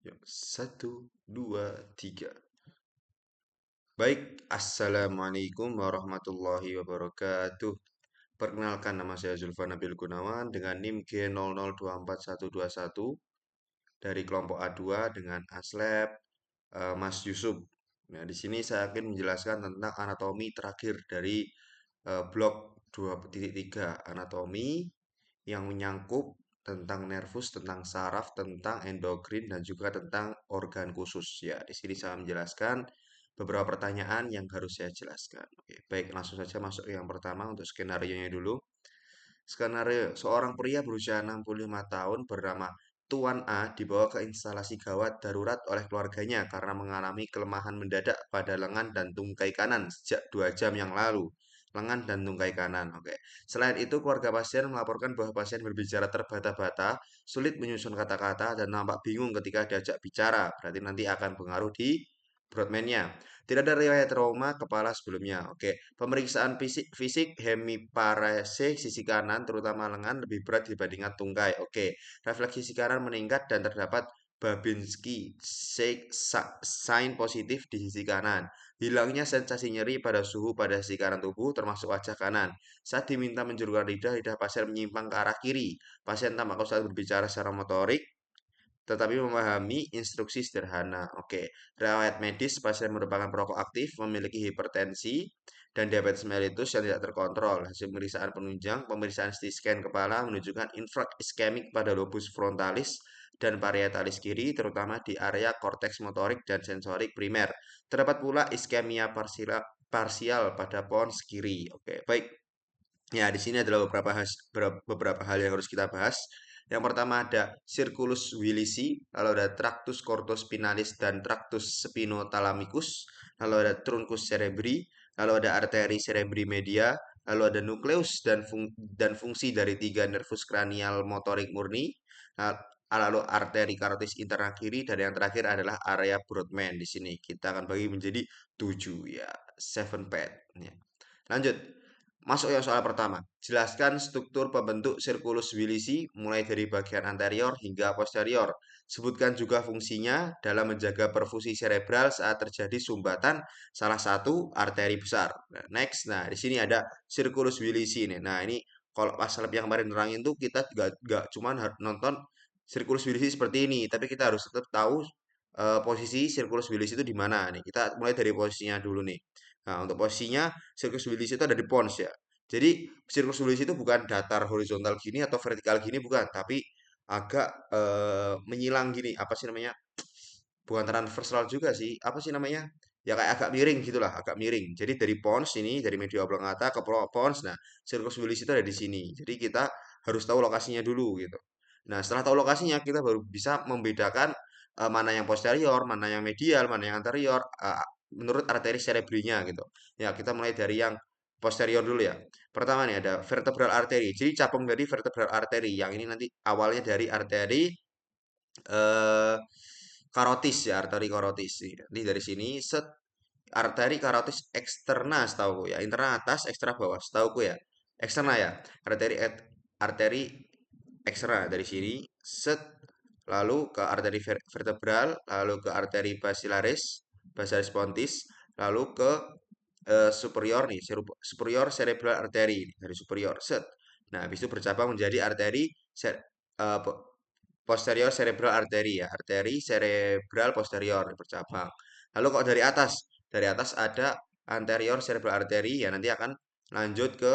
Yuk, satu, dua, tiga. Baik, Assalamualaikum warahmatullahi wabarakatuh. Perkenalkan, nama saya Zulfan Nabil Gunawan dengan NIM G00241121 dari kelompok A2 dengan Aslab Mas Yusuf. Nah, di sini saya akan menjelaskan tentang anatomi terakhir dari blok 2.3 anatomi yang menyangkut tentang nervus, tentang saraf, tentang endokrin dan juga tentang organ khusus. Ya, di sini saya menjelaskan beberapa pertanyaan yang harus saya jelaskan. Oke, baik, langsung saja masuk ke yang pertama untuk skenario-nya dulu. Skenario, seorang pria berusia 65 tahun bernama Tuan A dibawa ke instalasi gawat darurat oleh keluarganya karena mengalami kelemahan mendadak pada lengan dan tungkai kanan sejak 2 jam yang lalu. Lengan dan tungkai kanan, oke. Selain itu, keluarga pasien melaporkan bahwa pasien berbicara terbata-bata, sulit menyusun kata-kata, dan nampak bingung ketika diajak bicara. Berarti nanti akan pengaruh di Broadman-nya. Tidak ada riwayat trauma kepala sebelumnya. Oke, pemeriksaan fisik hemiparese sisi kanan, terutama lengan, lebih berat dibandingkan tungkai. Oke, refleks sisi kanan meningkat dan terdapat Babinski sign positif di sisi kanan. Hilangnya sensasi nyeri pada suhu pada sisi kanan tubuh, termasuk wajah kanan. Saat diminta menjulurkan lidah, lidah pasien menyimpang ke arah kiri. Pasien tampak saat berbicara secara motorik, tetapi memahami instruksi sederhana. Oke, riwayat medis, pasien merupakan perokok aktif, memiliki hipertensi dan diabetes mellitus yang tidak terkontrol. Hasil pemeriksaan penunjang, pemeriksaan CT scan kepala menunjukkan infark iskemik pada lobus frontalis dan parietalis kiri, terutama di area korteks motorik dan sensorik primer. Terdapat pula iskemia parsial pada pons kiri. Oke, baik. Ya, di sini adalah beberapa hal yang harus kita bahas. Yang pertama ada circulus willisi, lalu ada tractus cortospinalis dan tractus spinothalamicus, lalu ada truncus cerebri, lalu ada arteri cerebri media, lalu ada nukleus dan fungsi dari 3 nervus kranial motorik murni, lalu arteri karotis interna kiri, dan yang terakhir adalah area Brodmann. Di sini kita akan bagi menjadi 7 ya, 7 pad. Ya. Lanjut. Masuk yang soal pertama. Jelaskan struktur pembentuk sirkulus willisi mulai dari bagian anterior hingga posterior. Sebutkan juga fungsinya dalam menjaga perfusi cerebral saat terjadi sumbatan salah satu arteri besar. Nah, next, nah di sini ada sirkulus willisi nih. Nah ini kalau pas lab yang kemarin nerangin tuh kita nggak cuman nonton sirkulus willisi seperti ini, tapi kita harus tetap tahu posisi sirkulus willisi itu di mana nih. Kita mulai dari posisinya dulu nih. Nah, untuk posisinya sirkus Willis itu ada di pons ya. Jadi sirkus Willis itu bukan datar horizontal gini atau vertikal gini bukan, tapi agak menyilang gini. Apa sih namanya? Bukan transversal juga sih. Apa sih namanya? Ya kayak agak miring gitulah, agak miring. Jadi dari pons ini, dari media oblongata ke pons. Nah, sirkus Willis itu ada di sini. Jadi kita harus tahu lokasinya dulu gitu. Nah, setelah tahu lokasinya, kita baru bisa membedakan mana yang posterior, mana yang medial, mana yang anterior, menurut arteri cerebrinya gitu. Ya, kita mulai dari yang posterior dulu ya. Pertama nih ada vertebral artery. Jadi cabang dari vertebral artery. Yang ini nanti awalnya dari arteri eh, karotis ya, arteri karotis. Nanti dari sini set arteri karotis eksterna setahu ya. Interna atas, ekstra bawah setahuku ya. Eksterna ya. Arteri eksterna dari sini set lalu ke arteri vertebral, lalu ke arteri basilaris pontis, lalu ke superior nih, superior cerebral artery dari superior set. Nah, habis itu bercabang menjadi arteri eh, posterior cerebral artery ya, arteri cerebral posterior bercabang. Lalu kok dari atas ada anterior cerebral artery ya nanti akan lanjut ke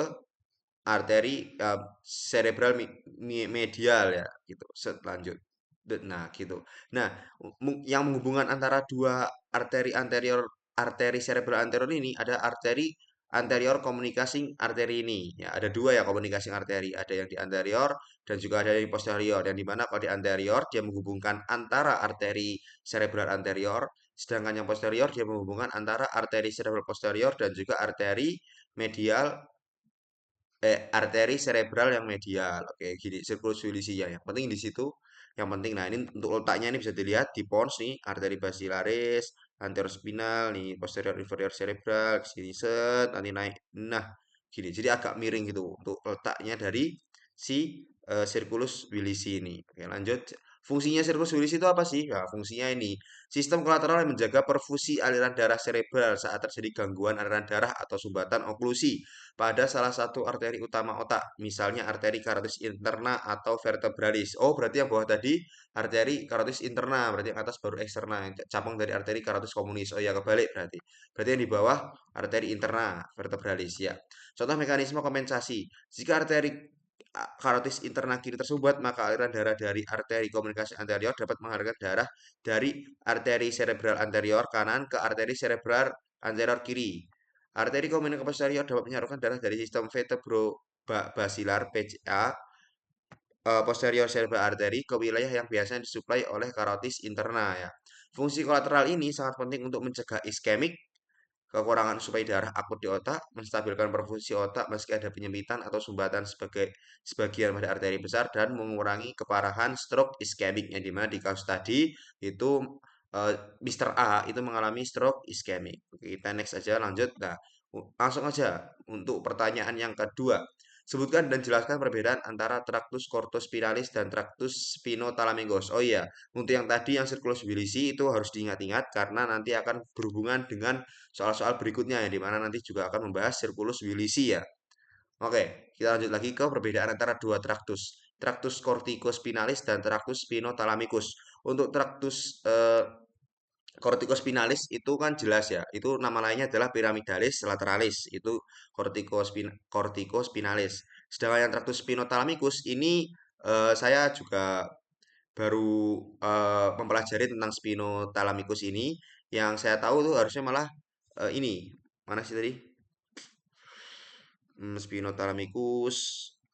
arteri cerebral medial ya gitu. Set lanjut. Nah, gitu. Nah, yang menghubungkan antara dua arteri anterior arteri cerebral anterior ini ada arteri anterior communicating arteri ini. Ya, ada dua ya communicating arteri. Ada yang di anterior dan juga ada yang di posterior. Yang dimana kalau di anterior dia menghubungkan antara arteri cerebral anterior, sedangkan yang posterior dia menghubungkan antara arteri cerebral posterior dan juga arteri medial arteri cerebral yang medial. Oke, gini, sirkulus wilisia. Yang penting di situ, yang penting. Nah, ini untuk letaknya ini bisa dilihat di pons nih, arteri basilaris, anterior spinal nih, posterior inferior cerebral, sini set, nanti naik. Nah, gini. Jadi agak miring gitu untuk letaknya dari si sirkulus wilisi ini. Oke, lanjut. Fungsinya sirkulus wilis itu apa sih? Nah, fungsinya ini, sistem kolateral yang menjaga perfusi aliran darah serebral saat terjadi gangguan aliran darah atau sumbatan oklusi pada salah satu arteri utama otak, misalnya arteri carotis interna atau vertebralis. Oh, berarti yang bawah tadi arteri carotis interna, berarti yang atas baru eksterna, yang cabang dari arteri carotis communis. Oh ya, kebalik berarti. Berarti yang di bawah arteri interna vertebralis ya. Contoh mekanisme kompensasi. Jika arteri karotis interna kiri tersumbat, maka aliran darah dari arteri komunikasi anterior dapat mengalirkan darah dari arteri serebral anterior kanan ke arteri serebral anterior kiri. Arteri komunikasi posterior dapat menyalurkan darah dari sistem vertebrobasilar PCA posterior cerebral artery ke wilayah yang biasanya disuplai oleh karotis interna ya. Fungsi kolateral ini sangat penting untuk mencegah iskemik, kekurangan suplai darah akut di otak, menstabilkan perfusi otak meski ada penyempitan atau sumbatan sebagian pada arteri besar dan mengurangi keparahan stroke iskemik yang dimana di kasus tadi itu eh, Mr. A itu mengalami stroke iskemik. Oke, kita next aja lanjut. Nah, langsung aja untuk pertanyaan yang kedua. Sebutkan dan jelaskan perbedaan antara traktus cortospinalis dan traktus spinothalamikus. Oh iya, untuk yang tadi yang sirkulus wilisi itu harus diingat-ingat karena nanti akan berhubungan dengan soal-soal berikutnya ya, di mana nanti juga akan membahas sirkulus wilisi ya. Oke, kita lanjut lagi ke perbedaan antara dua traktus. Traktus corticospinalis dan traktus spinothalamikus. Untuk traktus corticospinalis itu kan jelas ya, itu nama lainnya adalah piramidalis lateralis, itu corticospinalis. Sedangkan yang traktus spinothalamikus ini saya juga baru mempelajari tentang spinothalamikus ini. Yang saya tahu tuh harusnya malah ini mana sih tadi? Spinothalamikus,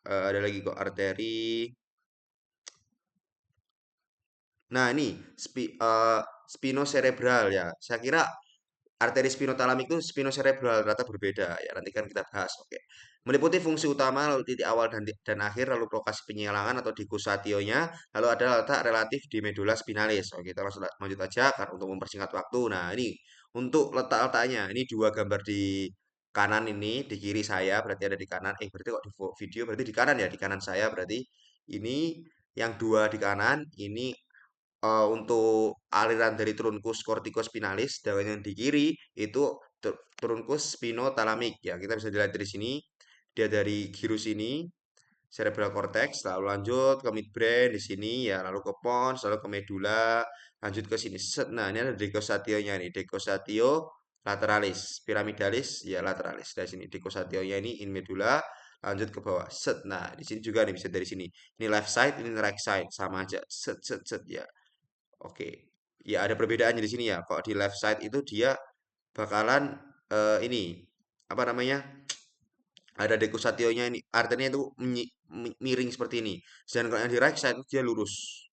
ada lagi kok arteri. Nah, ini spinocerebral ya. Saya kira arteri spinothalamic itu spinocerebral ternyata berbeda ya. Nanti kan kita bahas. Oke. Meliputi fungsi utama lalu titik awal dan akhir lalu lokasi penyilangan atau dikusationya lalu ada letak relatif di medula spinalis. Oke, kita langsung lanjut aja karena untuk mempersingkat waktu. Nah, ini untuk letak-letaknya. Ini dua gambar di kanan ini, di kiri saya berarti ada di kanan. Berarti kok di video berarti di kanan ya, di kanan saya berarti ini yang dua di kanan, ini untuk aliran dari trunkus corticospinalis, dan yang di kiri itu trunkus spinothalamic ya. Kita bisa dilihat dari sini, dia dari gyrus ini, cerebral cortex, lalu lanjut ke midbrain di sini ya, lalu ke pons, lalu ke medula, lanjut ke sini. Set. Nah, ini ada decostatio-nya nih, decosatio lateralis, piramidalis ya lateralis. Dari sini decosatio-nya ini in medula, lanjut ke bawah. Set. Nah, di sini juga nih bisa dari sini. Ini left side, ini right side, sama aja. Set set set ya. Oke, ya ada perbedaannya di sini ya. Kalau di left side itu dia bakalan ini apa namanya? Ada dekusationya ini, artinya itu miring seperti ini. Sedangkan kalau yang di right side itu dia lurus,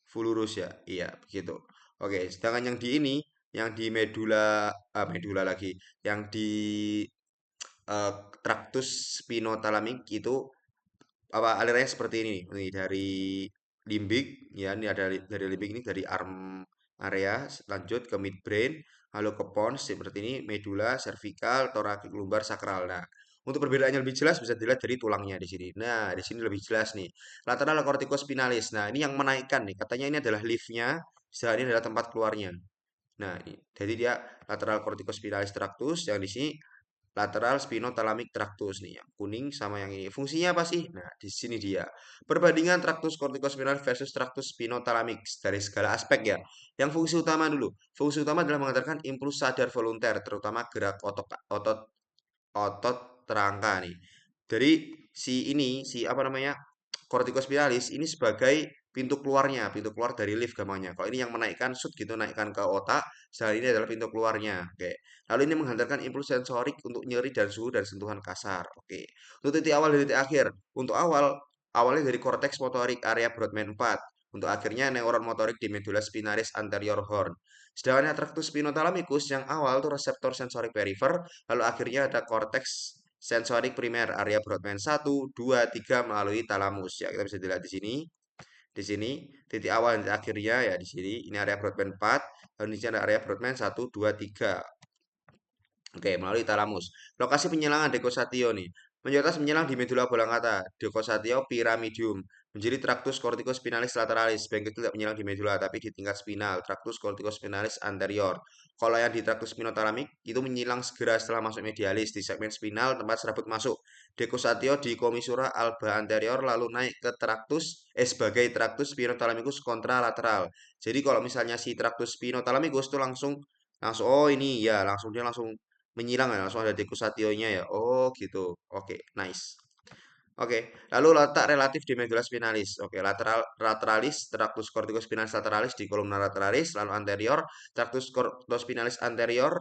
full lurus ya. Iya, begitu. Oke, sedangkan yang di ini, yang di medula lagi, yang di eh, tractus spinothalamic itu apa alirannya seperti ini nih dari limbik ya ini ada dari limbik ini dari arm area lanjut ke midbrain lalu ke pons seperti ini medula cervical thoracic lumbar sakral. Nah, untuk perbedaannya lebih jelas bisa dilihat dari tulangnya di sini. Nah, di sini lebih jelas nih. Lateral corticospinalis. Nah, ini yang menaikkan nih. Katanya ini adalah liftnya, bisa ini adalah tempat keluarnya. Nah, jadi dia lateral corticospinalis tractus yang di sini lateral spinothalamic tractus nih yang kuning sama yang ini. Fungsinya apa sih? Nah, di sini dia. Perbandingan tractus corticospinal versus tractus spinothalamic dari segala aspek ya. Yang fungsi utama dulu. Fungsi utama adalah mengantarkan impuls sadar volunter terutama gerak otot otot terangka nih. Dari si apa namanya? Corticospinalis ini sebagai pintu keluarnya, pintu keluar dari lift gampangnya. Kalau ini yang menaikkan shoot gitu, naikkan ke otak, sedangkan ini adalah pintu keluarnya. Oke. Lalu ini menghantarkan impuls sensorik untuk nyeri dan suhu dan sentuhan kasar. Oke. Untuk titik awal dan titik akhir. Untuk awalnya dari korteks motorik area Brodmann 4. Untuk akhirnya neuron motorik di medulla spinalis anterior horn. Sedangkan tractus spinothalamikus yang awal itu reseptor sensorik perifer, lalu akhirnya ada korteks sensorik primer area Brodmann 1, 2, 3 melalui talamus ya. Kita bisa dilihat di sini. Di sini titik awal dan titik akhirnya ya di sini. Ini area Brodmann 4, lalu di sini ada area Brodmann 1, 2, 3. Oke, melalui talamus. Lokasi penyilangan dekosatio nih. Mayoritas menyilang di medula oblongata, Decossatio pyramidium, menjadi Tractus corticospinalis lateralis. Bagian itu tidak menyilang di medula, tapi di tingkat spinal, Tractus corticospinalis anterior. Kalau yang di Tractus spinotalamik, itu menyilang segera setelah masuk medialis, di segmen spinal tempat serabut masuk. Decossatio di commissura alba anterior, lalu naik ke Tractus, sebagai Tractus spinotalamicus kontralateral. Jadi kalau misalnya si Tractus spinotalamicus itu langsung oh ini ya langsung menyilang ya, langsung ada dekusationya ya. Oh gitu. Oke, nice. Oke, lalu letak relatif di medula spinalis. Oke, lateralis, tractus corticospinalis lateralis di kolumna lateralis, lalu anterior, tractus corticospinalis anterior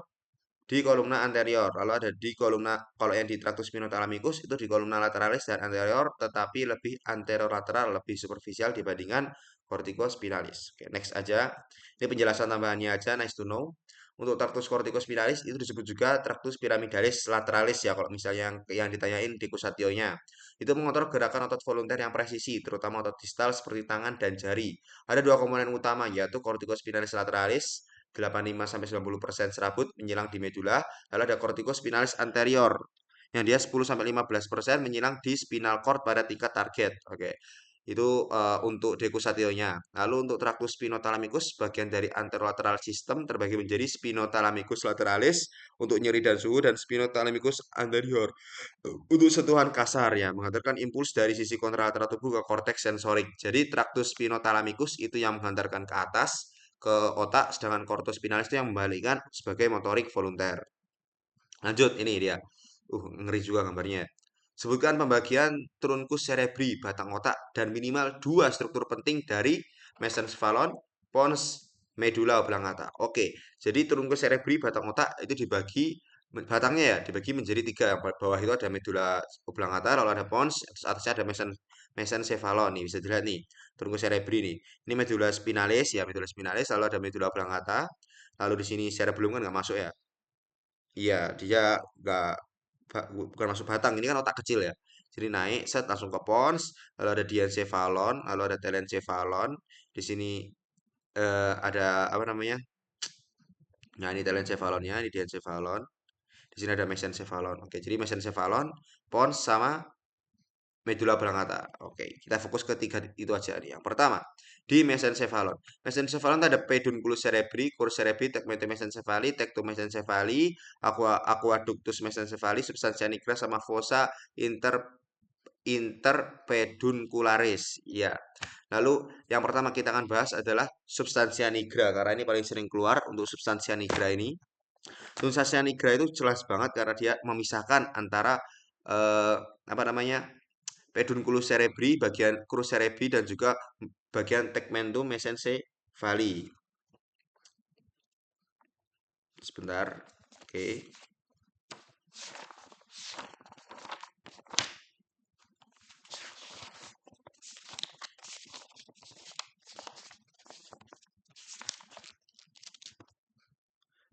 di kolumna anterior. Lalu ada di kolumna, kalau yang di tractus spinothalamicus itu di kolumna lateralis dan anterior, tetapi lebih anterolateral, lebih superficial dibandingkan corticospinalis. Oke, next aja. Ini penjelasan tambahannya aja, nice to know. Untuk tractus corticospinalis itu disebut juga tractus pyramidalis lateralis ya, kalau misalnya yang ditanyain di kusationya. Itu mengontrol gerakan otot volunteer yang presisi, terutama otot distal seperti tangan dan jari. Ada dua komponen utama, yaitu corticospinalis lateralis 85-90% serabut menyilang di medula, lalu ada corticospinalis anterior yang dia 10-15% menyilang di spinal cord pada tingkat target. Oke. Itu untuk dekusationya. Lalu untuk tractus spinothalamicus bagian dari anterolateral system terbagi menjadi spinothalamicus lateralis untuk nyeri dan suhu dan spinothalamicus anterior untuk sentuhan kasar ya, menghantarkan impuls dari sisi kontralateral tubuh ke korteks sensorik. Jadi tractus spinothalamicus itu yang menghantarkan ke atas ke otak, sedangkan corpus spinalis itu yang membalikkan sebagai motorik volunteer. Lanjut, ini dia. Ngeri juga gambarnya. Sebutkan pembagian truncus cerebri, batang otak, dan minimal dua struktur penting dari mesencephalon, pons, medula oblongata. Oke, jadi truncus cerebri, batang otak itu dibagi batangnya ya dibagi menjadi tiga. Bawah itu ada medula oblongata, lalu ada pons, terus atasnya ada mesencephalon nih bisa dilihat nih truncus cerebri nih. Ini medula spinalis ya medula spinalis, lalu ada medula oblongata, lalu di sini cerebellum kan nggak masuk ya. Iya, dia nggak bukan masuk batang. Ini kan otak kecil ya. Jadi naik, set langsung ke pons, lalu ada diencephalon, lalu ada telencephalon. Di sini ada apa namanya? Nah, ini telencephalonnya, ini diencephalon. Di sini ada mesencephalon. Oke, jadi mesencephalon, pons sama medula oblongata. Oke, kita fokus ke tiga itu aja nih. Yang pertama, di mesencephalon. Mesencephalon ada pedunculus cerebri, curs cerebri, tegmentum mesencephali, tectum mesencephali, aqueductus mesencephali, substantia nigra sama fossa interpeduncularis. Ya. Lalu yang pertama kita akan bahas adalah substansia nigra karena ini paling sering keluar untuk substansia nigra ini. Substansia nigra itu jelas banget karena dia memisahkan antara eh, apa namanya pedunculus cerebri, bagian crus cerebri dan juga bagian tegmentum mesencephali. Sebentar. Oke.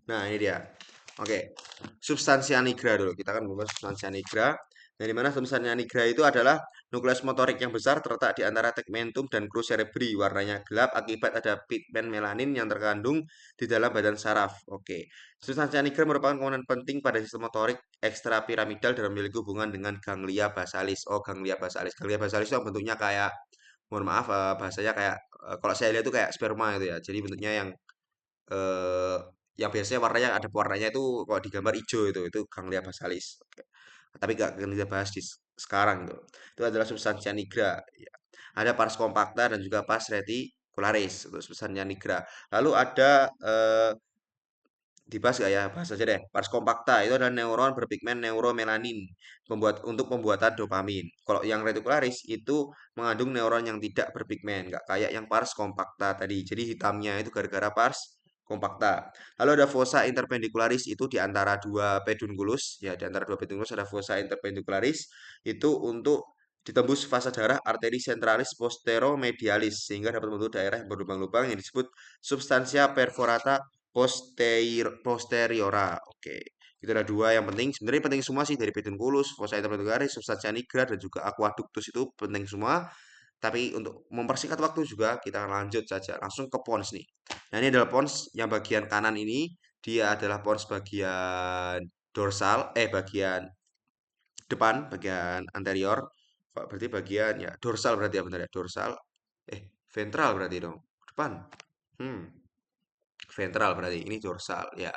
Nah, ini dia. Oke. Substansia nigra dulu. Kita akan membahas substansia nigra. Dari mana substansia nigra itu adalah nukleus motorik yang besar terletak di antara tegmentum dan crus cerebri. Warnanya gelap akibat ada pigmen melanin yang terkandung di dalam badan saraf. Oke. Substansia nigra merupakan komponen penting pada sistem motorik ekstrapiramidal dan memiliki hubungan dengan ganglia basalis. Oh, ganglia basalis. Ganglia basalis itu bentuknya kayak mohon maaf bahasanya kayak kalau saya lihat itu kayak sperma itu ya. Jadi bentuknya eh, yang biasanya warnanya ada warnanya itu kalau di gambar hijau itu ganglia basalis. Oke. Tapi gak akan kita bahas di sekarang itu. Itu adalah substansia nigra. Ya. Ada pars compacta dan juga pars reticularis untuk substansia nigra. Lalu ada dibahas gak ya? Bahas aja deh. Pars compacta itu adalah neuron berpigmen neuromelanin untuk pembuatan dopamin. Kalau yang reticularis itu mengandung neuron yang tidak berpigmen, nggak kayak yang pars compacta tadi. Jadi hitamnya itu gara-gara pars compacta. Lalu ada fossa interpendicularis itu di antara dua pedunculus, ya di antara dua pedunculus ada fossa interpendicularis itu untuk ditembus fasa darah arteri centralis posteromedialis sehingga dapat membentuk daerah yang berlubang-lubang yang disebut substansia perforata posteriora. Oke. Itu ada dua yang penting. Sebenarnya penting semua sih dari pedunculus, fossa interpendicularis, substantia nigra dan juga aqueductus itu penting semua. Tapi untuk mempersingkat waktu juga kita akan lanjut saja langsung ke pons nih. Nah, ini adalah pons yang bagian kanan ini dia adalah pons bagian dorsal bagian depan, bagian anterior, berarti bagian ya dorsal berarti ya benar ya, dorsal, ventral berarti dong, depan, hmm, ventral berarti ini dorsal ya,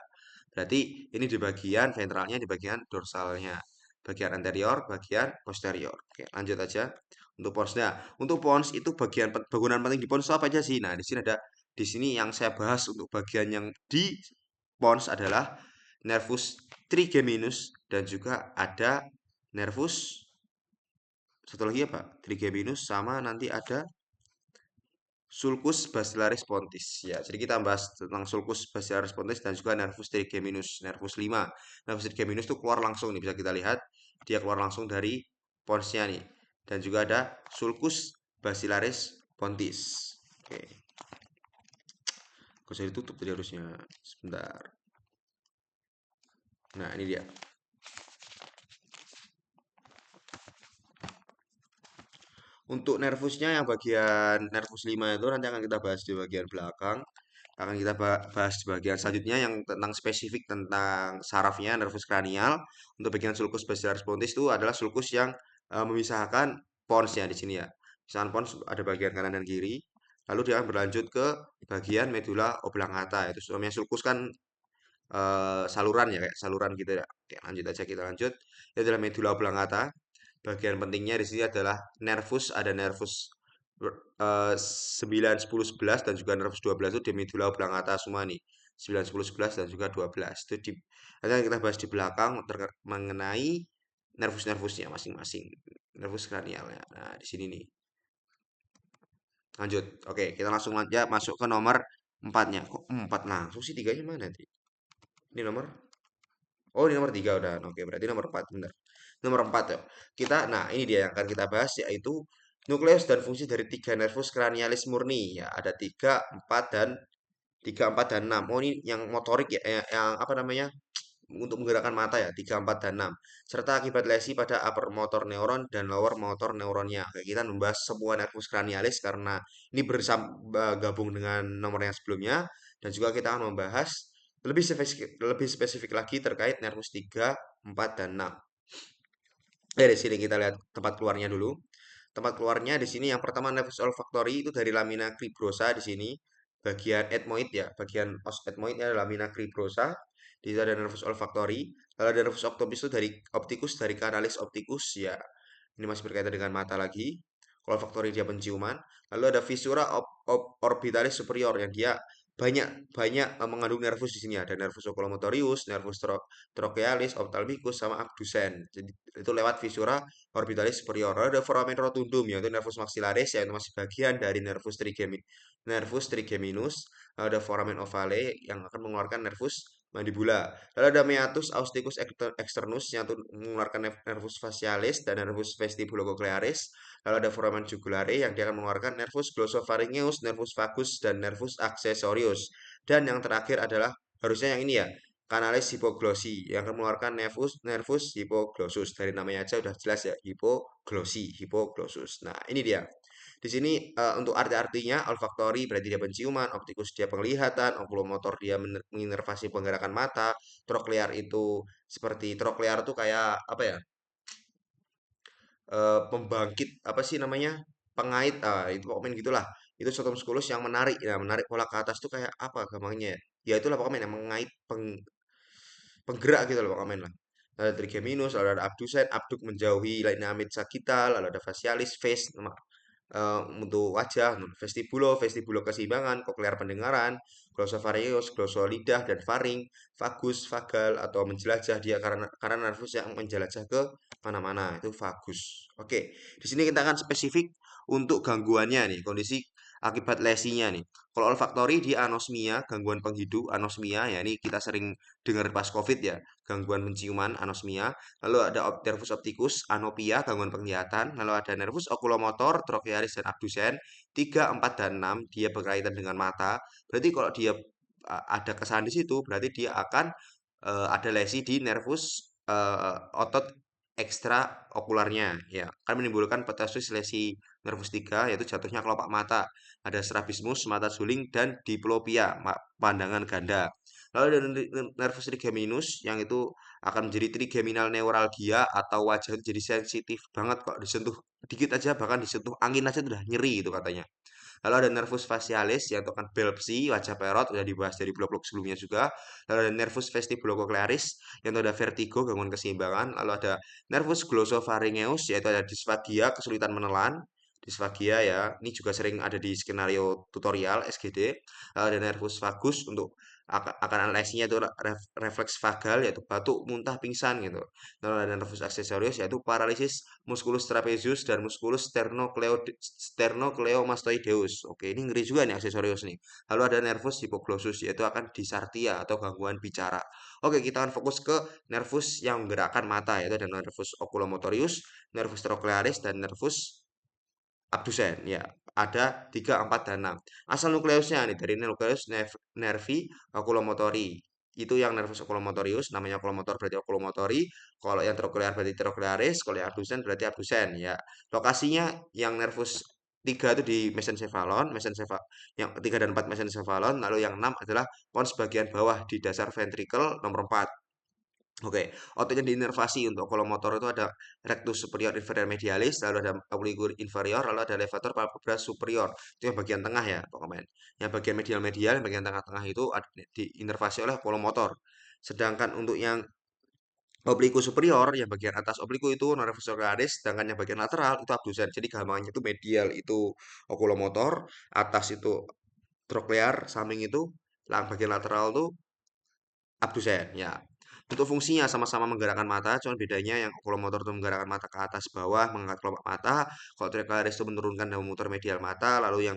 berarti ini di bagian ventralnya, di bagian dorsalnya, bagian anterior, bagian posterior. Oke, lanjut aja untuk pons. Nah, untuk pons itu bangunan penting di pons itu apa aja sih? Nah, di sini yang saya bahas untuk bagian yang di pons adalah nervus trigeminus dan juga ada nervus satu lagi apa? Trigeminus sama nanti ada sulcus basilaris pontis. Ya, jadi kita bahas tentang sulcus basilaris pontis dan juga nervus trigeminus, nervus 5. Nervus trigeminus itu keluar langsung nih, bisa kita lihat. Dia keluar langsung dari ponsnya nih. Dan juga ada sulcus basilaris pontis. Oke. Kok bisa ditutup tadi harusnya. Sebentar. Nah, ini dia. Untuk nervusnya yang bagian nervus 5 itu nanti akan kita bahas di bagian belakang. Akan kita bahas di bagian selanjutnya yang tentang spesifik tentang sarafnya, nervus kranial. Untuk bagian sulcus basilaris pontis itu adalah sulcus yang memisahkan ponsnya di sini ya. Misalkan pons ada bagian kanan dan kiri. Lalu dia akan berlanjut ke bagian medula oblongata. Itu namanya sulcus kan saluran ya, kayak saluran gitu ya. Oke, lanjut aja kita lanjut. Itu adalah medula oblongata. Bagian pentingnya di sini adalah nervus, ada nervus 9, 10, 11 dan juga nervus 12 itu di medula oblongata semua nih. 9, 10, 11 dan juga 12. Nanti akan kita bahas di belakang mengenai nervus-nervusnya masing-masing. Nervus kranialnya. Nah, di sini nih. Lanjut. Oke, kita langsung aja masuk ke nomor 4-nya. Kok 4 langsung sih, tiganya mana nanti? Ini nomor. Oh, ini nomor 3 udah. Oke, berarti nomor 4 benar. Nomor 4 ya. Nah ini dia yang akan kita bahas yaitu nukleus dan fungsi dari tiga nervus cranialis murni. Ya, ada 3, 4 dan 3, 4 dan 6. Oh, ini yang motorik ya, yang apa namanya? Untuk menggerakkan mata ya, 3, 4 dan 6. Serta akibat lesi pada upper motor neuron dan lower motor neuronnya. Oke, kita membahas semua nervus cranialis karena ini gabung dengan nomor yang sebelumnya dan juga kita akan membahas lebih spesifik lagi terkait nervus 3, 4 dan 6. Dari sini kita lihat tempat keluarnya dulu. Tempat keluarnya di sini yang pertama nervus olfactory itu dari lamina cribrosa di sini. Bagian ethmoid ya, bagian os ethmoidnya adalah lamina cribrosa. Di situ ada nervus olfactory. Lalu ada nervus opticus itu dari opticus dari canalis opticus ya. Ini masih berkaitan dengan mata lagi. Kalau olfactory dia penciuman. Lalu ada viscera orbitalis superior yang dia banyak banyak mengandung nervus di sini, ada nervus oculomotorius, nervus trochealis, ophthalmicus sama abducens. Jadi itu lewat viscera orbitalis superior. Lalu ada foramen rotundum yaitu nervus maxillaris yaitu masih bagian dari nervus trigeminus. Lalu ada foramen ovale yang akan mengeluarkan nervus mandibula. Lalu ada meatus austicus externus yang mengeluarkan nervus facialis dan nervus vestibulocochlearis. Lalu ada foramen jugulare yang dia akan mengeluarkan nervus glossopharyngeus, nervus vagus, dan nervus accessorius. Dan yang terakhir adalah harusnya yang ini ya, kanalis hipoglossi yang akan mengeluarkan nervus hipoglossus. Dari namanya aja udah jelas ya, hipoglossus. Nah, ini dia. Di sini untuk arti-artinya olfaktori berarti dia penciuman, optikus dia penglihatan, okulomotor dia menginervasi penggerakan mata, troklear itu seperti troklear tuh kayak apa ya? Pembangkit apa sih namanya? Pengait, itu pokoknya gitulah. Itu suatu muskulus yang menarik. Nah, menarik pola ke atas tuh kayak apa gampangnya ya? Ya itulah pokoknya yang mengait penggerak gitu loh pokoknya lah. Ada trigeminus, lalu ada abdusen, abduk menjauhi lineamid sagital, lalu ada facialis, face, untuk wajah, vestibulo keseimbangan, koklear pendengaran, glossopharyngeus, glossolidah dan faring, vagus, vagal atau menjelajah dia karena nervus yang menjelajah ke mana-mana itu vagus. Oke, di sini kita akan spesifik untuk gangguannya nih, kondisi akibat lesinya nih. Kalau olfaktori dia anosmia, gangguan penghidup, anosmia ya ini kita sering dengar pas COVID ya, gangguan penciuman, anosmia. Lalu ada nervus opticus, anopia, gangguan penglihatan. Lalu ada nervus oculomotor, trochearis dan abdusen. 3, 4 dan 6 dia berkaitan dengan mata. Berarti kalau dia ada kesalahan di situ, berarti dia akan ada lesi di nervus otot ekstra okularnya ya kan menimbulkan ptosis lesi nervus 3 yaitu jatuhnya kelopak mata, ada strabismus, mata suling dan diplopia, pandangan ganda. Lalu ada nervus trigeminus yang itu akan menjadi trigeminal neuralgia atau wajah itu jadi sensitif banget kok disentuh dikit aja, bahkan disentuh angin aja tuh udah nyeri itu katanya. Lalu ada nervus facialis yang itu kan biopsi, wajah perot, udah dibahas dari blok-blok sebelumnya juga. Lalu ada nervus vestibulocochlearis yang itu ada vertigo, gangguan keseimbangan. Lalu ada nervus glossopharyngeus yaitu ada disfagia, kesulitan menelan. Disfagia ya, ini juga sering ada di skenario tutorial SGD. Lalu ada nervus vagus untuk akan analisnya itu refleks vagal yaitu batuk, muntah, pingsan gitu. Lalu ada nervus accessorius yaitu paralisis musculus trapezius dan musculus sternocleidomastoideus. Oke, ini ngeri juga nih aksesorius nih. Lalu ada nervus hypoglossus yaitu akan dysarthria atau gangguan bicara. Oke, kita akan fokus ke nervus yang menggerakkan mata yaitu ada nervus oculomotorius, nervus trochlearis dan nervus abdusen. Ya, ada 3, 4 dan 6. Asal nukleusnya nih dari nukleus nervi oculomotori. Itu yang nervus oculomotorius, namanya oculomotor berarti oculomotori. Kalau yang troklear berarti troklearis, kalau yang abdusen berarti abdusen. Ya, lokasinya yang nervus 3 itu di mesencephalon, yang 3 dan 4 mesencephalon, lalu yang 6 adalah pons bagian bawah di dasar ventricle nomor 4. Oke, otot yang diinervasi untuk oculomotor itu ada rectus superior inferior medialis, lalu ada oblique inferior, lalu ada levator palpebra superior. Itu yang bagian tengah ya, pokoknya. Yang bagian medial-medial, yang bagian tengah-tengah itu diinervasi oleh oculomotor. Sedangkan untuk yang oblique superior, yang bagian atas oblique itu nervus ocularis, sedangkan yang bagian lateral itu abdusen. Jadi gampangnya itu medial itu oculomotor, atas itu troklear, samping itu bagian lateral itu abdusen, ya. Untuk fungsinya sama-sama menggerakkan mata, cuma bedanya yang oculomotor itu menggerakkan mata ke atas bawah, mengangkat kelopak mata. Kalau trochlearis itu menurunkan dan memutar medial mata, lalu yang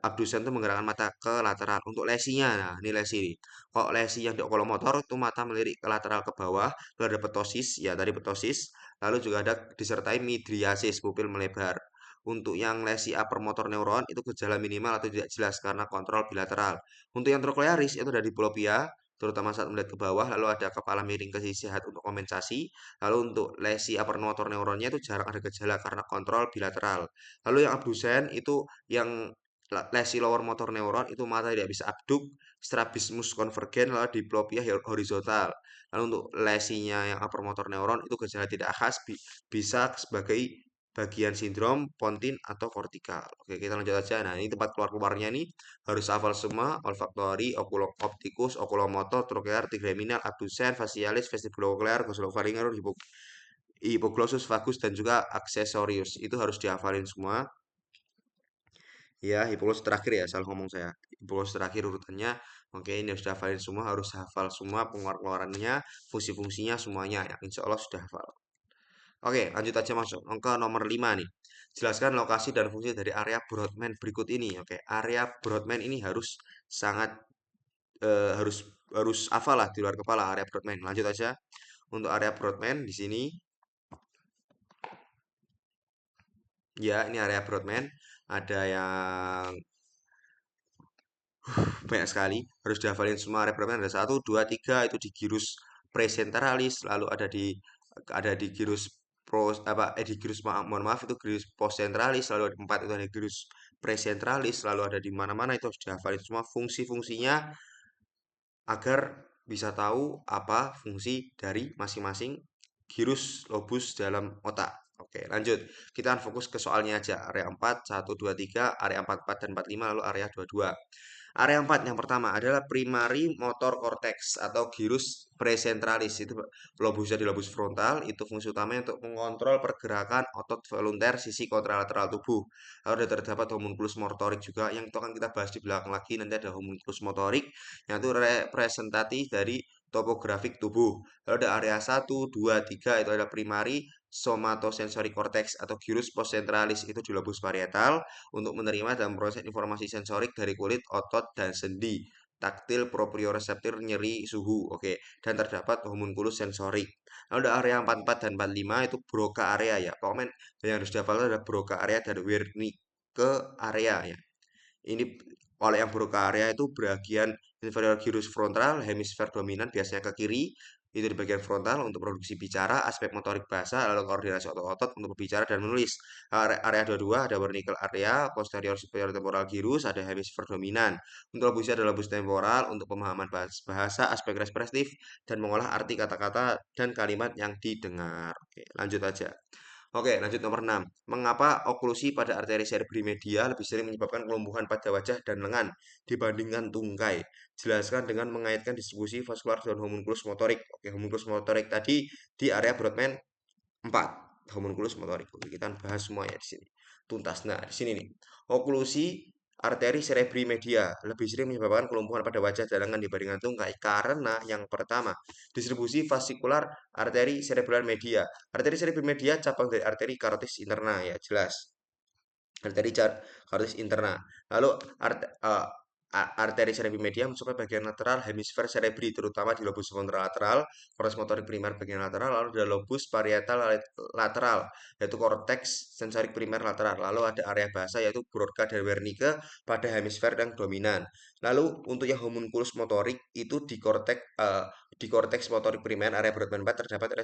abdusen itu menggerakkan mata ke lateral. Untuk lesinya, nah ini lesi. Kalau lesi yang di oculomotor itu mata melirik ke lateral ke bawah, lalu ada ptosis, ya tadi ptosis, lalu juga ada disertai midriasis, pupil melebar. Untuk yang lesi upper motor neuron itu gejala minimal atau tidak jelas karena kontrol bilateral. Untuk yang trochlearis itu ada diplopia, terutama saat melihat ke bawah, lalu ada kepala miring ke sisi sehat untuk kompensasi, lalu untuk lesi upper motor neuronnya itu jarang ada gejala karena kontrol bilateral. Lalu yang abdusen itu yang lesi lower motor neuron itu mata tidak bisa abduk, strabismus konvergen, lalu diplopia horizontal. Lalu untuk lesinya yang upper motor neuron itu gejala tidak khas, bisa sebagai bagian sindrom pontin atau kortikal. Oke, kita lanjut aja. Nah, ini tempat keluar-keluarnya nih harus hafal semua: olfaktori, optikus, okulomotor, trokear, trigeminal, abdusen, facialis, vestibulocochlear, glossopharyngeal, hipoglossus, vagus, dan juga aksesorius. Itu harus dihafalin semua. Ya, hipoglossus terakhir ya, salah ngomong saya. Hipoglossus terakhir urutannya. Oke, ini sudah hafalin semua, harus hafal semua pengeluarannya, fungsi-fungsinya semuanya. Ya, insya Allah sudah hafal. Oke, lanjut aja masuk ke nomor 5 nih. Jelaskan lokasi dan fungsi dari area Broadman berikut ini. Oke, area Broadman ini harus sangat harus harus hafal lah di luar kepala area Broadman. Lanjut aja. Untuk area Broadman di sini, ya ini area Broadman. Ada yang banyak sekali. Harus dihafalin semua area Broadman. Ada satu, dua, tiga itu di gyrus presenteralis. Lalu ada di gyrus di gyrus mohon maaf itu gyrus postcentralis. Lalu ada empat itu ada gyrus presenteralis. Lalu ada di mana-mana itu harus dihafalin semua fungsi-fungsinya agar bisa tahu apa fungsi dari masing-masing gyrus lobus dalam otak. Oke, lanjut. Kita akan fokus ke soalnya aja. Area 4, 1, 2, 3, area 44 dan 45, lalu area 22. Area 4 yang pertama adalah primary motor cortex atau gyrus presentralis. Itu lobusnya di lobus frontal. Itu fungsi utamanya untuk mengontrol pergerakan otot volunteer sisi kontralateral tubuh. Lalu ada terdapat homunculus motorik juga yang itu akan kita bahas di belakang lagi. Nanti ada homunculus motorik yang itu representatif dari topografik tubuh. Lalu ada area 1, 2, 3 itu adalah primary somatosensory cortex atau gyrus postcentralis itu di lobus parietal untuk menerima dan proses informasi sensorik dari kulit, otot, dan sendi. Taktil, proprioreseptor, nyeri, suhu. Oke, dan terdapat homunculus sensorik. Lalu ada area 44 dan 45 itu Broca area ya. Pokoknya yang harus dihafal adalah Broca area dan Wernicke area ya. Ini kalau yang Broca area itu bagian inferior gyrus frontal, hemisfer dominan biasanya ke kiri, itu di bagian frontal untuk produksi bicara, aspek motorik bahasa, lalu koordinasi otot-otot untuk berbicara dan menulis. Area 22 ada vertical area, posterior superior temporal gyrus, ada hemisfer dominan. Untuk lobusnya ada lobus temporal untuk pemahaman bahasa, aspek ekspresif, dan mengolah arti kata-kata dan kalimat yang didengar. Oke, lanjut aja. Oke, lanjut nomor 6. Mengapa oklusi pada arteri cerebri media lebih sering menyebabkan kelumpuhan pada wajah dan lengan dibandingkan tungkai? Jelaskan dengan mengaitkan distribusi vaskular dan homunculus motorik. Oke, homunculus motorik tadi di area Brodmann 4. Homunculus motorik. Oke, kita bahas semua ya di sini. Tuntas. Nah, di sini nih. Oklusi arteri cerebri media lebih sering menyebabkan kelumpuhan pada wajah dan lengan dibandingkan tungkai karena yang pertama, distribusi vasikular arteri cerebral media. Arteri cerebral media cabang dari arteri karotis interna ya, jelas. Arteri karotis interna. Lalu arteri cerebri media mencapai bagian lateral hemisfer cerebri terutama di lobus kontralateral, korteks motorik primer bagian lateral, lalu ada lobus parietal lateral yaitu korteks sensorik primer lateral. Lalu ada area bahasa yaitu Broca dan Wernicke pada hemisfer yang dominan. Lalu untuk yang homunculus motorik itu di korteks motorik primer area Brodmann 4 terdapat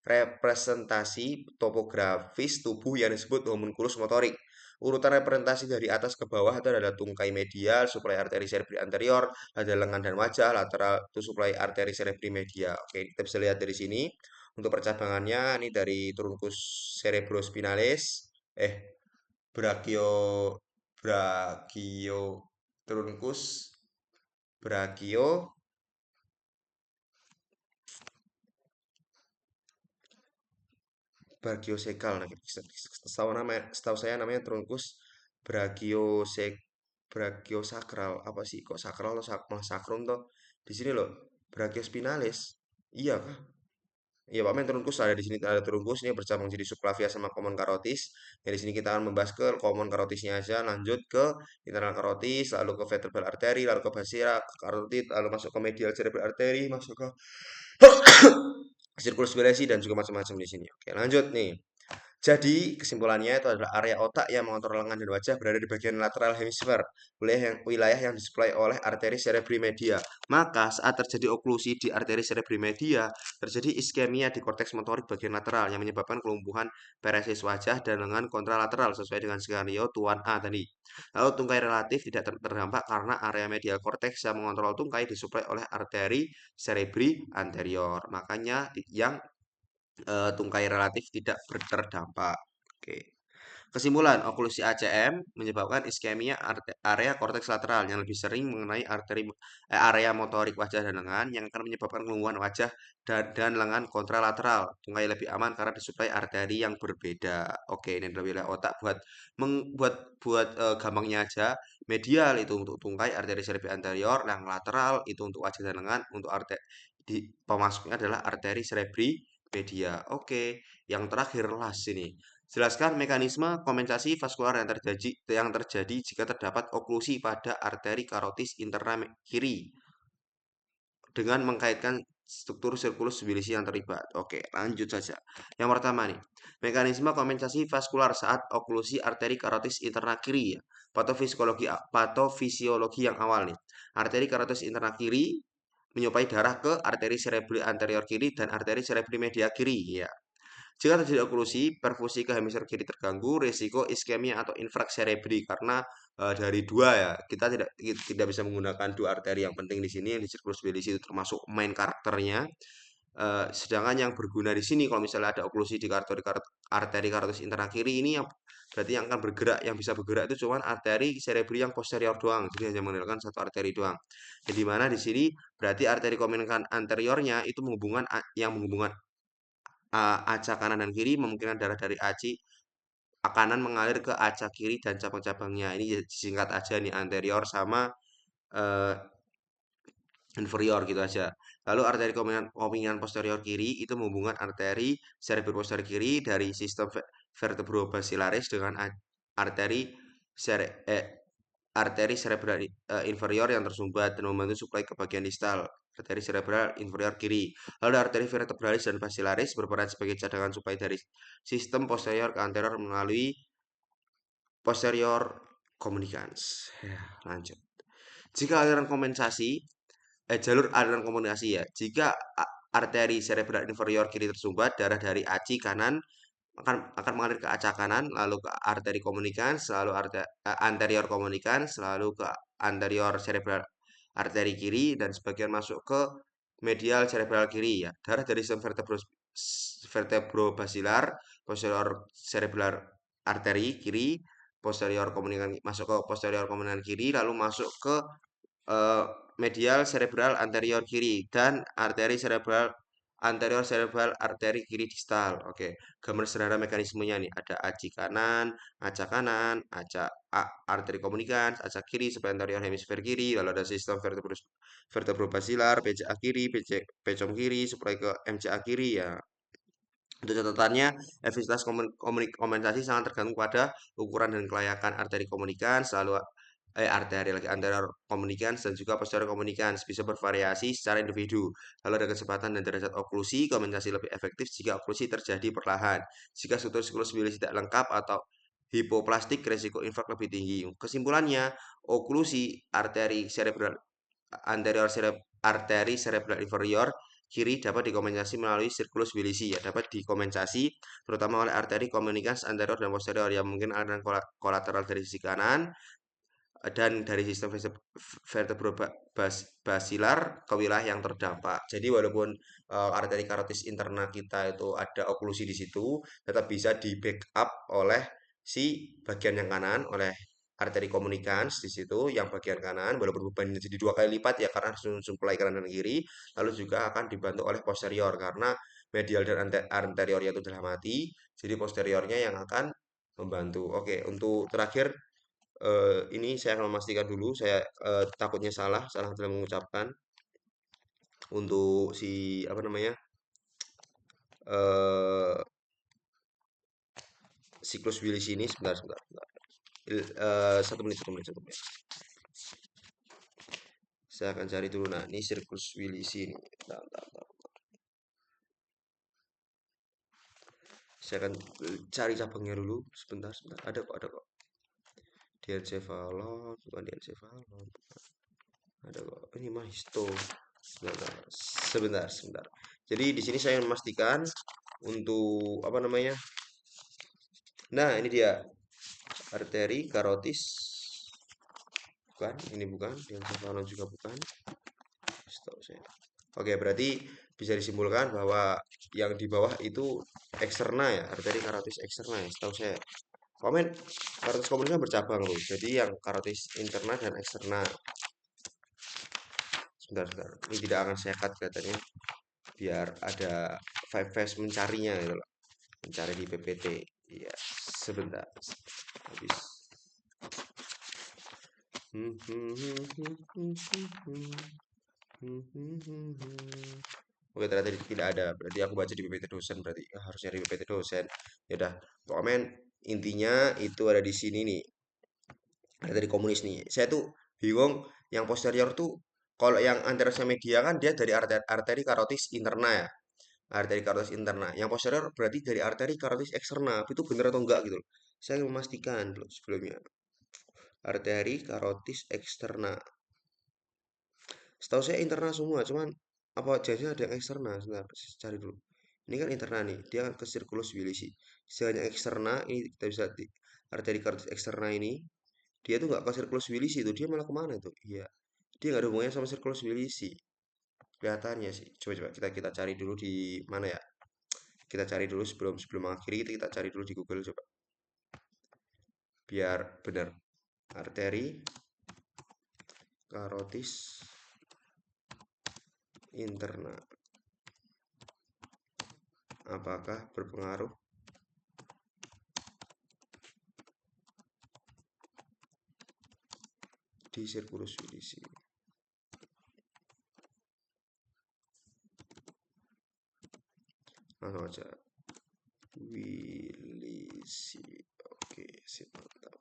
representasi topografis tubuh yang disebut homunculus motorik. Urutan representasi dari atas ke bawah itu adalah tungkai medial, suplai arteri cerebri anterior, ada lengan dan wajah, lateral itu suplai arteri cerebri media. Oke, kita bisa lihat dari sini. Untuk percabangannya, ini dari truncus cerebrospinalis, brachio, brachio, truncus, brachio, brachiosekal. Nah, setahu saya namanya truncus brachiosek brachiosakral. Apa sih? Kok sakral atau malah sakrum toh? Di sini loh, brachiospinalis. Iya kah? Iya, Pak Men, truncus ada di sini, ada truncus ini bercabang jadi subclavia sama common carotis. Jadi di sini kita akan membahas ke common carotisnya aja, lanjut ke internal carotis, lalu ke vertebral artery, lalu ke vasira, ke carotid, lalu masuk ke medial cerebral artery, masuk ke circulus spinalis dan juga macam-macam di sini. Oke, lanjut nih. Jadi, kesimpulannya itu adalah area otak yang mengontrol lengan dan wajah berada di bagian lateral hemisfer, wilayah yang disuplai oleh arteri cerebri media. Maka, saat terjadi oklusi di arteri cerebri media, terjadi iskemia di korteks motorik bagian lateral yang menyebabkan kelumpuhan paresis wajah dan lengan kontralateral sesuai dengan skenario Tuan A tadi. Lalu tungkai relatif tidak terdampak karena area medial korteks yang mengontrol tungkai disuplai oleh arteri cerebri anterior. Makanya yang tungkai relatif tidak terdampak. Oke. Kesimpulan, oklusi ACM menyebabkan iskemia area korteks lateral yang lebih sering mengenai area motorik wajah dan lengan yang akan menyebabkan kelumpuhan wajah dan lengan kontralateral. Tungkai lebih aman karena disuplai arteri yang berbeda. Oke, ini adalah wilayah otak buat gampangnya aja. Medial itu untuk tungkai arteri cerebri anterior, yang lateral itu untuk wajah dan lengan, untuk arteri pemasuknya adalah arteri cerebri media. Oke, yang terakhir las ini. Jelaskan mekanisme kompensasi vaskular yang terjadi jika terdapat oklusi pada arteri karotis interna kiri dengan mengkaitkan struktur sirkulus bilisi yang terlibat. Oke, lanjut saja. Yang pertama nih, mekanisme kompensasi vaskular saat oklusi arteri karotis interna kiri ya. Patofisiologi yang awal nih. Arteri karotis interna kiri menyuplai darah ke arteri cerebri anterior kiri dan arteri cerebri media kiri ya. Jika terjadi oklusi, perfusi ke hemisfer kiri terganggu, risiko iskemia atau infark cerebri karena dari dua ya, kita tidak bisa menggunakan dua arteri yang penting di sini yang di circulus bilisi itu termasuk main karakternya. Sedangkan yang berguna di sini kalau misalnya ada oklusi di arteri karotis interna kiri ini yang berarti yang akan bergerak, yang bisa bergerak itu cuma arteri cerebri yang posterior doang, jadi hanya mengandalkan satu arteri doang. Jadi mana di sini berarti arteri komunikan anteriornya itu menghubungkan aca kanan dan kiri, memungkinkan darah dari aci kanan mengalir ke aca kiri dan cabang-cabangnya. Ini disingkat aja nih anterior sama eh, inferior gitu aja. Lalu arteri kombingan posterior kiri itu menghubungkan arteri cerebri posterior kiri dari sistem vertebrobasilaris dengan arteri cere eh, arteri cerebral inferior yang tersumbat dan membantu suplai ke bagian distal arteri cerebral inferior kiri. Lalu arteri vertebralis dan basilaris berperan sebagai cadangan suplai dari sistem posterior ke anterior melalui posterior communicans. Ya, lanjut. Jika aliran kompensasi jalur aliran komunikasi ya. Jika arteri cerebral inferior kiri tersumbat, darah dari aci kanan akan mengalir ke acak kanan, lalu ke arteri komunikans, lalu anterior komunikans, lalu ke anterior cerebral arteri kiri dan sebagian masuk ke medial cerebral kiri ya. Darah dari sistem vertebrobasilar, posterior cerebral arteri kiri, posterior komunikan masuk ke posterior komunikan kiri, lalu masuk ke eh, medial cerebral anterior kiri dan arteri cerebral anterior cerebral arteri kiri distal. Oke, gambar sederhana mekanismenya nih. Ada kanan, acak arteri komunikans, acak kiri sebelah anterior hemisfer kiri, lalu ada sistem vertebrobasilar, PCA kiri, pecom kiri, supaya ke MCA kiri ya. Untuk catatannya, efektivitas kompensasi sangat tergantung pada ukuran dan kelayakan arteri komunikan, selalu arteri lagi anterior komunikans dan juga posterior komunikans bisa bervariasi secara individu. Lalu ada kecepatan dan derajat oklusi, kompensasi lebih efektif jika oklusi terjadi perlahan. Jika struktur siklus biologis tidak lengkap atau hipoplastik, risiko infak lebih tinggi. Kesimpulannya, oklusi arteri cerebral anterior arteri cerebral inferior kiri dapat dikompensasi melalui sirkulus bilisi ya dapat dikompensasi terutama oleh arteri komunikans anterior dan posterior yang mungkin aliran kolateral dari sisi kanan dan dari sistem vertebrobasilar ke wilayah yang terdampak. Jadi walaupun arteri karotis interna kita itu ada oklusi di situ, tetap bisa di backup oleh si bagian yang kanan oleh arteri komunikans di situ yang bagian kanan walaupun bebannya jadi 2 kali lipat ya karena harus supply kanan dan kiri, lalu juga akan dibantu oleh posterior karena medial dan anteriornya itu telah mati, jadi posteriornya yang akan membantu. Oke, untuk terakhir ini saya akan memastikan dulu, saya takutnya salah dalam mengucapkan untuk si apa namanya eh siklus Willis ini sebentar. 1 menit. Saya akan cari dulu. Nah, ini siklus Willis ini. Bentar. Saya akan cari cabangnya dulu. Sebentar. Ada kok. Diencephalon, bukan diencephalon. Ada kok. Ini mah histo. Sebentar. Jadi di sini saya memastikan untuk apa namanya? Nah, ini dia arteri karotis. Bukan, ini bukan. Diencephalon juga bukan. Setahu saya. Oke, berarti bisa disimpulkan bahwa yang di bawah itu eksterna ya, arteri karotis eksterna ya, setahu saya. Komen, karotis komunis bercabang loh. Jadi yang karotis interna dan eksterna. Sebentar. Ini tidak akan saya cut kelihatannya. Biar ada five phase mencarinya gitu loh. Mencari di PPT. Iya, sebentar. Habis. Oke, ternyata tidak ada. Berarti aku baca di PPT dosen. Berarti harusnya di PPT dosen. Ya udah, komen. Intinya itu ada di sini nih. Ada dari komunis nih. Saya tuh bingung. Yang posterior tuh, kalau yang anterosnya media kan dia dari arteri karotis interna ya. Arteri karotis interna. Yang posterior berarti dari arteri karotis eksterna. Itu bener atau enggak gitu loh. Saya ingin memastikan dulu sebelumnya. Arteri karotis eksterna. Setahu saya internal semua, cuman apa jadinya ada yang eksterna? Sebentar, cari dulu. Ini kan internal nih, dia kan ke sirkulus bilisi. Misalnya eksterna, ini kita bisa di arteri karotis eksterna ini, dia tuh nggak ke sirkulus bilisi itu, dia malah kemana tuh? Iya, dia nggak ada hubungannya sama sirkulus bilisi. Kelihatannya sih. Coba kita cari dulu di mana ya? Kita cari dulu sebelum sebelum mengakhiri kita cari dulu di Google coba. Biar benar. Arteri karotis interna. Apakah berpengaruh di sirkulus bilisi? Langsung aja Wilisi. Oke, sip, mantap.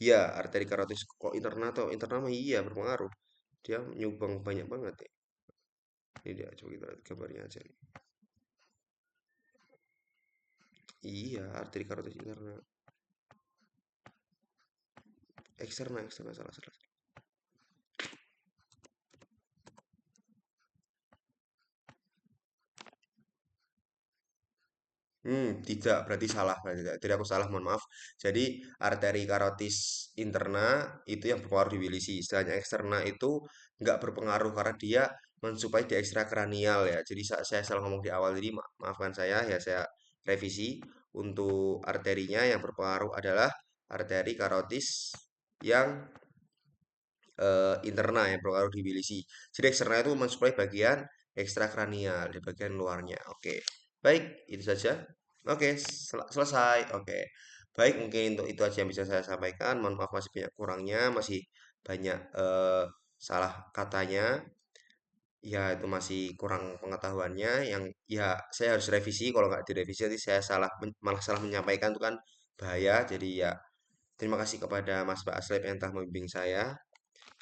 Iya, arteri karotis kok interna atau interna mah iya berpengaruh. Dia nyumbang banyak banget ya. Ini dia, coba kita lihat gambarnya aja nih. Iya, arteri karotis interna. Eksterna salah. Tidak, berarti salah. Berarti tidak. Jadi aku salah, mohon maaf. Jadi arteri karotis interna itu yang berpengaruh di Wilisi. Sedangkan eksterna itu nggak berpengaruh karena dia mensuplai di ekstrakranial ya. Jadi saya salah ngomong di awal, jadi maafkan saya ya, saya revisi. Untuk arterinya yang berpengaruh adalah arteri karotis yang interna yang berpengaruh di bilisi. Jadi eksterna itu mensuplai bagian ekstrakranial di bagian luarnya. Oke, baik itu saja. Oke, selesai. Oke, baik mungkin untuk itu aja yang bisa saya sampaikan. Mohon maaf masih banyak kurangnya, masih banyak salah katanya. Ya itu masih kurang pengetahuannya. Yang ya saya harus revisi. Kalau nggak direvisi nanti saya salah malah salah menyampaikan itu kan bahaya. Jadi ya terima kasih kepada Mas Pak Aslep yang telah membimbing saya,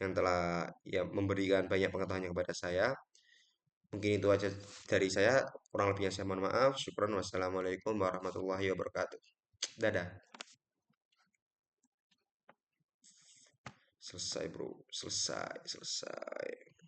yang telah ya memberikan banyak pengetahuan kepada saya. Mungkin itu aja dari saya. Kurang lebihnya saya mohon maaf. Syukron. Wassalamualaikum warahmatullahi wabarakatuh. Dadah. Selesai bro. Selesai. Selesai.